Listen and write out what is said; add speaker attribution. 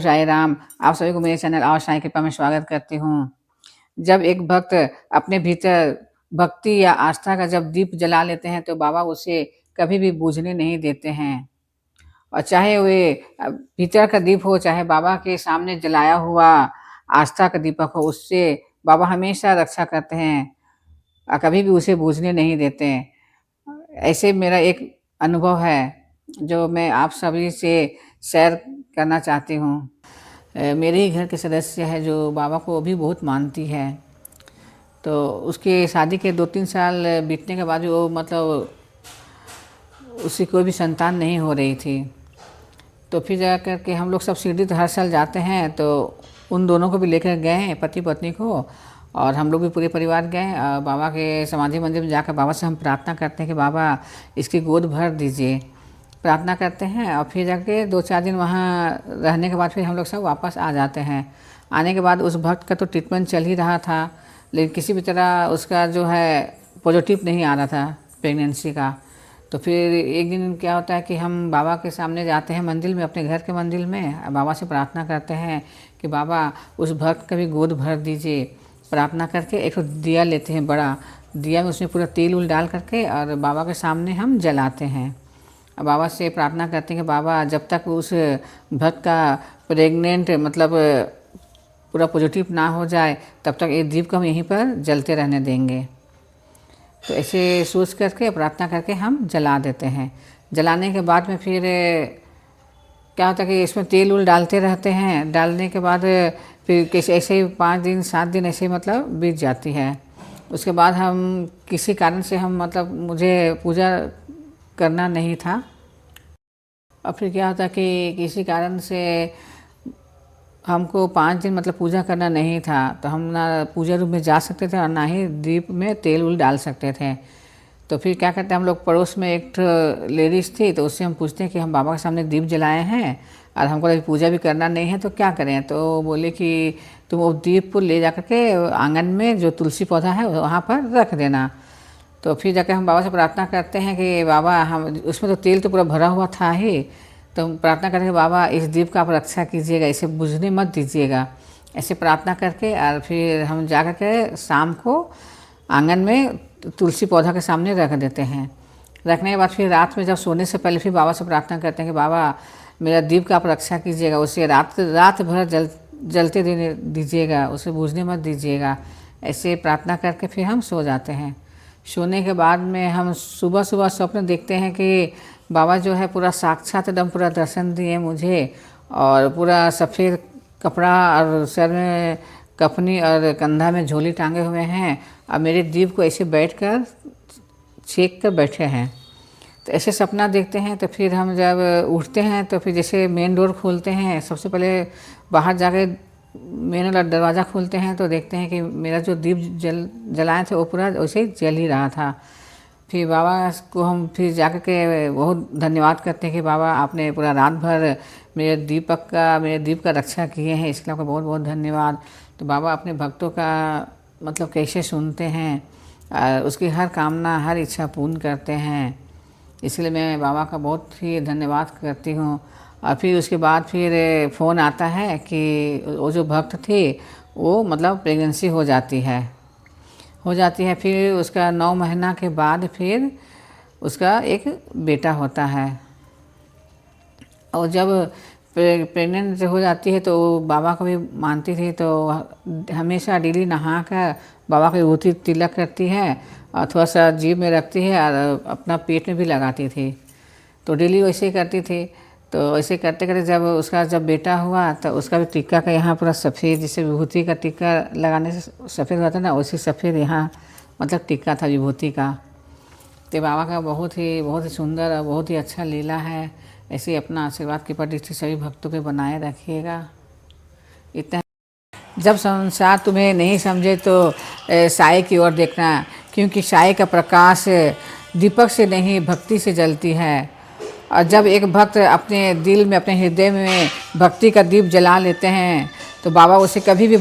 Speaker 1: साई राम। आप सभी को मेरे चैनल और साईं कृपा में स्वागत करती हूँ। जब एक भक्त अपने भीतर भक्ति या आस्था का जब दीप जला लेते हैं तो बाबा उसे कभी भी बुझने नहीं देते हैं। और चाहे वे भीतर का दीप हो, चाहे बाबा के सामने जलाया हुआ आस्था का दीपक हो, उससे बाबा हमेशा रक्षा करते हैं और कभी भी उसे बुझने नहीं देते हैं। ऐसे मेरा एक अनुभव है जो मैं आप सभी से शेयर करना चाहती हूँ। मेरे ही घर के सदस्य है जो बाबा को भी बहुत मानती है। तो उसके शादी के 2-3 साल बीतने के बाद भी वो मतलब उसकी कोई भी संतान नहीं हो रही थी। तो फिर जा कर के हम लोग सब शिरडी तो हर साल जाते हैं, तो उन दोनों को भी लेकर गए, पति पत्नी को, और हम लोग भी पूरे परिवार गए। बाबा के समाधि मंदिर में जाकर बाबा से हम प्रार्थना करते हैं कि बाबा इसकी गोद भर दीजिए, प्रार्थना करते हैं। और फिर जाके 2-4 दिन वहाँ रहने के बाद फिर हम लोग सब वापस आ जाते हैं। आने के बाद उस भक्त का तो ट्रीटमेंट चल ही रहा था, लेकिन किसी भी तरह उसका जो है पॉजिटिव नहीं आ रहा था प्रेगनेंसी का। तो फिर एक दिन क्या होता है कि हम बाबा के सामने जाते हैं मंदिर में, अपने घर के मंदिर में, बाबा से प्रार्थना करते हैं कि बाबा उस भक्त का भी गोद भर दीजिए। प्रार्थना करके एक दिया लेते हैं, बड़ा दिया में उसमें पूरा तेल उल डाल करके और बाबा के सामने हम जलाते हैं। बाबा से प्रार्थना करते हैं कि बाबा जब तक उस भक्त का प्रेग्नेंट मतलब पूरा पॉजिटिव ना हो जाए तब तक ये दीप को हम यहीं पर जलते रहने देंगे। तो ऐसे सोच करके प्रार्थना करके हम जला देते हैं। जलाने के बाद में फिर क्या होता है कि इसमें तेल उल डालते रहते हैं। डालने के बाद फिर कैसे ऐसे ही 5 दिन 7 दिन ऐसे मतलब बीत जाती है। उसके बाद हम किसी कारण से हम मतलब मुझे पूजा करना नहीं था। और फिर क्या होता कि किसी कारण से हमको 5 दिन मतलब पूजा करना नहीं था, तो हम ना पूजा रूम में जा सकते थे और ना ही दीप में तेल उल डाल सकते थे। तो फिर क्या करते हैं, हम लोग पड़ोस में एक लेडीज़ थी, तो उससे हम पूछते हैं कि हम बाबा के सामने दीप जलाए हैं और हमको अभी पूजा भी करना नहीं है तो क्या करें। तो बोले कि तुम वो दीप को ले जा कर के आंगन में जो तुलसी पौधा है वहाँ पर रख देना। तो फिर जाकर हम बाबा से प्रार्थना करते हैं कि बाबा हम उसमें तो तेल तो पूरा भरा हुआ था ही, तो हम प्रार्थना करें कि बाबा इस दीप का आप रक्षा कीजिएगा, इसे बुझने मत दीजिएगा। ऐसे प्रार्थना करके और फिर हम जा कर के शाम को आंगन में तुलसी पौधा के सामने रख देते हैं। रखने के बाद फिर रात में जब सोने से पहले फिर बाबा से प्रार्थना करते हैं कि बाबा मेरा दीप का आप रक्षा कीजिएगा, उसे रात भर जलते देने दीजिएगा, उसे बुझने मत दीजिएगा। ऐसे प्रार्थना करके फिर हम सो जाते हैं। सोने के बाद में हम सुबह सुबह स्वप्न देखते हैं कि बाबा जो है पूरा साक्षात एकदम पूरा दर्शन दिए मुझे, और पूरा सफ़ेद कपड़ा और सर में कफनी और कंधा में झोली टांगे हुए हैं और मेरे दीप को ऐसे बैठकर छेक कर बैठे हैं। तो ऐसे सपना देखते हैं। तो फिर हम जब उठते हैं तो फिर जैसे मेन डोर खोलते हैं, सबसे पहले बाहर जाके मेन वाला दरवाज़ा खोलते हैं तो देखते हैं कि मेरा जो दीप जलाए थे वो पूरा वैसे ही जल ही रहा था। फिर बाबा को हम फिर जा कर के बहुत धन्यवाद करते हैं कि बाबा आपने पूरा रात भर मेरे दीप का रक्षा किए हैं, इसके लिए आपका बहुत बहुत धन्यवाद। तो बाबा अपने भक्तों का मतलब कैसे सुनते हैं, उसकी हर कामना हर इच्छा पूर्ण करते हैं, इसलिए मैं बाबा का बहुत ही धन्यवाद करती हूँ। और फिर उसके बाद फिर फ़ोन आता है कि वो जो भक्त थी वो मतलब प्रेगनेंसी हो जाती है। फिर उसका 9 महीना के बाद फिर उसका एक बेटा होता है। और जब प्रेग्नेंट हो जाती है तो बाबा को भी मानती थी, तो हमेशा डेली नहा कर बाबा को विभूति तिलक करती है और थोड़ा सा जीभ में रखती है और अपना पेट में भी लगाती थी। तो डेली वैसे ही करती थी। तो ऐसे करते करते जब बेटा हुआ तो उसका भी टीका का यहाँ पूरा सफ़ेद, जैसे विभूति का टीका लगाने से सफ़ेद होता है ना, वैसे सफ़ेद यहाँ मतलब टीका था विभूति का। तो बाबा का बहुत ही सुंदर और बहुत ही अच्छा लीला है। ऐसे ही अपना आशीर्वाद की दृष्टि सभी भक्तों के बनाए रखिएगा। इतना जब संसार तुम्हें नहीं समझे तो साए की ओर देखना, क्योंकि साए का प्रकाश दीपक से नहीं भक्ति से जलती है। और जब एक भक्त अपने दिल में अपने हृदय में भक्ति का दीप जला लेते हैं तो बाबा उसे कभी भी